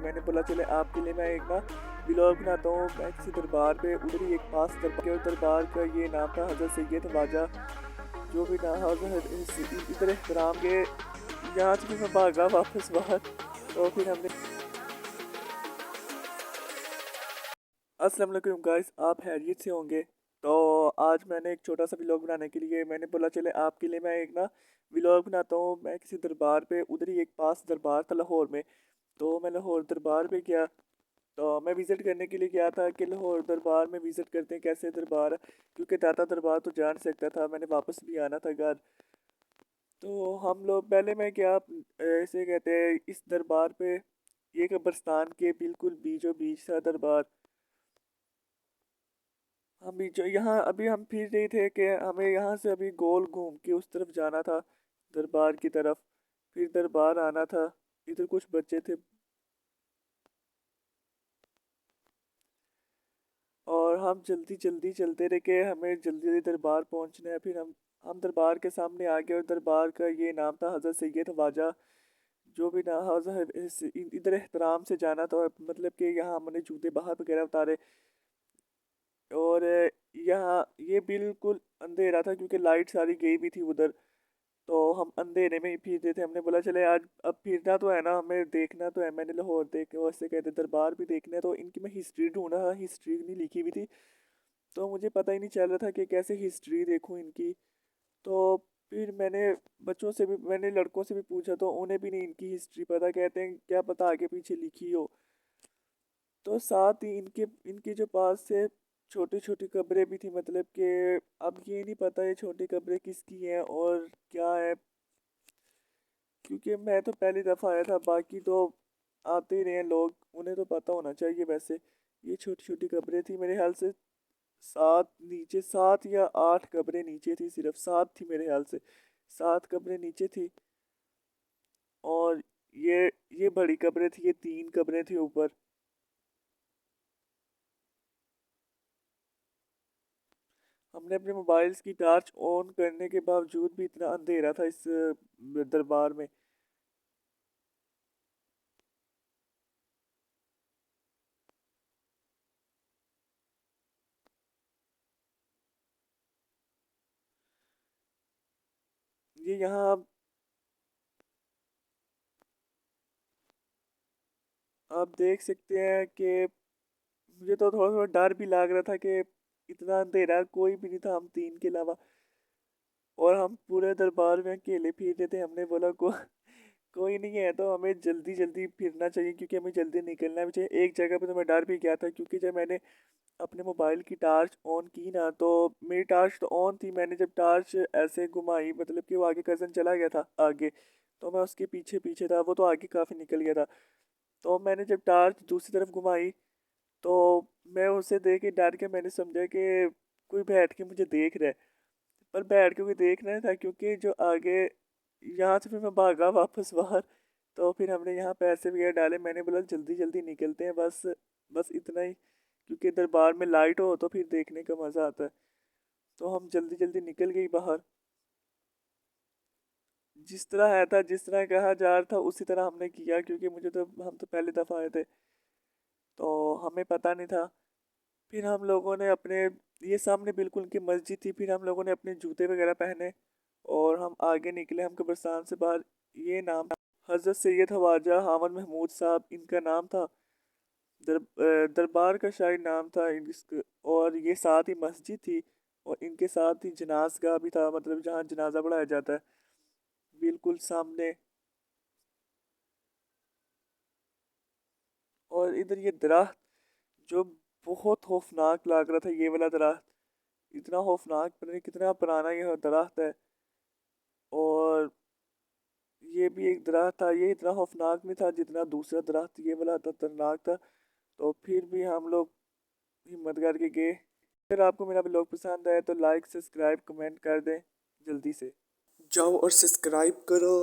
मैंने बोला चले आपके लिए मैं एक ना व्लॉग बनाता हूँ। मैं किसी दरबार पे उधर ही एक पास दरबार का ये नाम था हज़रत सैयद ख्वाजा जो भी ना इधर एहतराम के। यहाँ से फिर मैं भागा वापस बाहर। तो फिर हमने अस्सलाम वालेकुम गाइस, आप हैरियत से होंगे। तो आज मैंने एक छोटा सा व्लॉग बनाने के लिए मैंने बोला चले आपके लिए मैं एक ना व्लॉग बनाता हूँ। मैं किसी दरबार पे उधर ही एक पास दरबार था लाहौर में। तो मैं लाहौर दरबार पे गया। तो मैं विज़िट करने के लिए गया था कि लाहौर दरबार में विज़िट करते हैं कैसे दरबार है, क्योंकि दाता दरबार तो जान सकता था, मैंने वापस भी आना था घर। तो हम लोग पहले मैं क्या ऐसे कहते हैं इस दरबार पे ये कब्रस्तान के बिल्कुल बीचों बीच था दरबार। हम भी जो यहाँ अभी हम फिर रहे थे कि हमें यहाँ से अभी गोल घूम के उस तरफ जाना था दरबार की तरफ, फिर दरबार आना था। इधर कुछ बच्चे थे और हम जल्दी जल्दी चलते रहे कि हमें जल्दी जल्दी दरबार पहुंचना है। फिर हम दरबार के सामने आ गए और दरबार का ये नाम था हज़रत सैयद ख्वाजा जो भी ना इधर एहतराम से जाना था, मतलब कि यहाँ हमने जूते बाहर वगैरह उतारे। और यहाँ ये बिल्कुल अंधेरा था क्योंकि लाइट सारी गई भी थी उधर। तो हम अंधेरे में ही फिर रहे थे। हमने बोला चले आज अब फिरना तो है ना, हमें देखना तो है। मैंने लाहौर देख वैसे कहते दरबार भी देखना है, तो इनकी मैं हिस्ट्री ढूंढा, हिस्ट्री नहीं लिखी हुई थी। तो मुझे पता ही नहीं चल रहा था कि कैसे हिस्ट्री देखूं इनकी। तो फिर मैंने लड़कों से भी पूछा तो उन्हें भी नहीं इनकी हिस्ट्री पता। कहते हैं क्या पता आगे पीछे लिखी हो। तो साथ ही इनके इनके जो पास से छोटी छोटी कब्रें भी थी, मतलब कि अब ये नहीं पता ये छोटी कब्रें किसकी हैं और क्या है, क्योंकि मैं तो पहली दफ़ा आया था। बाकी तो आते ही रहे हैं लोग, उन्हें तो पता होना चाहिए वैसे। ये छोटी छोटी कब्रें थी मेरे ख्याल से सात या आठ कब्रें नीचे थी, सिर्फ सात थी मेरे ख्याल से। सात कब्रें नीचे थी और ये ये बड़ी कब्रें थी, ये तीन कब्रें थी ऊपर। हमने अपने मोबाइल्स की टॉर्च ऑन करने के बावजूद भी इतना अंधेरा था इस दरबार में। ये यहाँ आप देख सकते हैं कि मुझे तो थोड़ा थोड़ा डर भी लग रहा था कि इतना अंधेरा, कोई भी नहीं था हम तीन के अलावा। और हम पूरे दरबार में अकेले फिर रहे थे। हमने बोला कोई नहीं है तो हमें जल्दी जल्दी फिरना चाहिए, क्योंकि हमें जल्दी निकलना भी चाहिए। एक जगह पे तो मैं डर भी गया था, क्योंकि जब मैंने अपने मोबाइल की टार्च ऑन की ना, तो मेरी टार्च तो ऑन थी। मैंने जब टार्च ऐसे घुमाई, मतलब कि वो आगे कज़न चला गया था आगे, तो मैं उसके पीछे पीछे था, वो तो आगे काफ़ी निकल गया था। तो मैंने जब टार्च दूसरी तरफ घुमाई तो मैं उसे देख के डर के मैंने समझा कि कोई बैठ के मुझे देख रहा है। पर बैठ के कोई देख नहीं था, क्योंकि जो आगे यहाँ से फिर मैं भागा वापस बाहर। तो फिर हमने यहाँ पैसे वगैरह डाले। मैंने बोला जल्दी जल्दी निकलते हैं, बस बस इतना ही, क्योंकि दरबार में लाइट हो तो फिर देखने का मज़ा आता है। तो हम जल्दी जल्दी निकल गई बाहर। जिस तरह आया था, जिस तरह कहा जा रहा था उसी तरह हमने किया, क्योंकि मुझे तो हम तो पहली दफ़ा आए थे तो हमें पता नहीं था। फिर हम लोगों ने अपने ये सामने बिल्कुल उनकी मस्जिद थी, फिर हम लोगों ने अपने जूते वगैरह पहने और हम आगे निकले। हम कब्रिस्तान से बाहर। ये नाम हज़रत सैयद ख्वाजा हामिद महमूद साहब इनका नाम था। दरबार का शायद नाम था इसका। और ये साथ ही मस्जिद थी और इनके साथ ही जनाजगाह भी था, मतलब जहाँ जनाजा पढ़ाया जाता है, बिल्कुल सामने। और इधर ये दरख्त जो बहुत खौफनाक लग रहा था, ये वाला दरख्त इतना खौफनाक, पता नहीं कितना पुराना ये दरख्त है। और ये भी एक दरख्त था, ये इतना खौफनाक नहीं था जितना दूसरा दरख्त ये वाला खतरनाक था। तो फिर भी हम लोग हिम्मत करके गए। अगर आपको मेरा ब्लॉग पसंद आए तो लाइक सब्सक्राइब कमेंट कर दें जल्दी से। जाओ और सब्सक्राइब करो।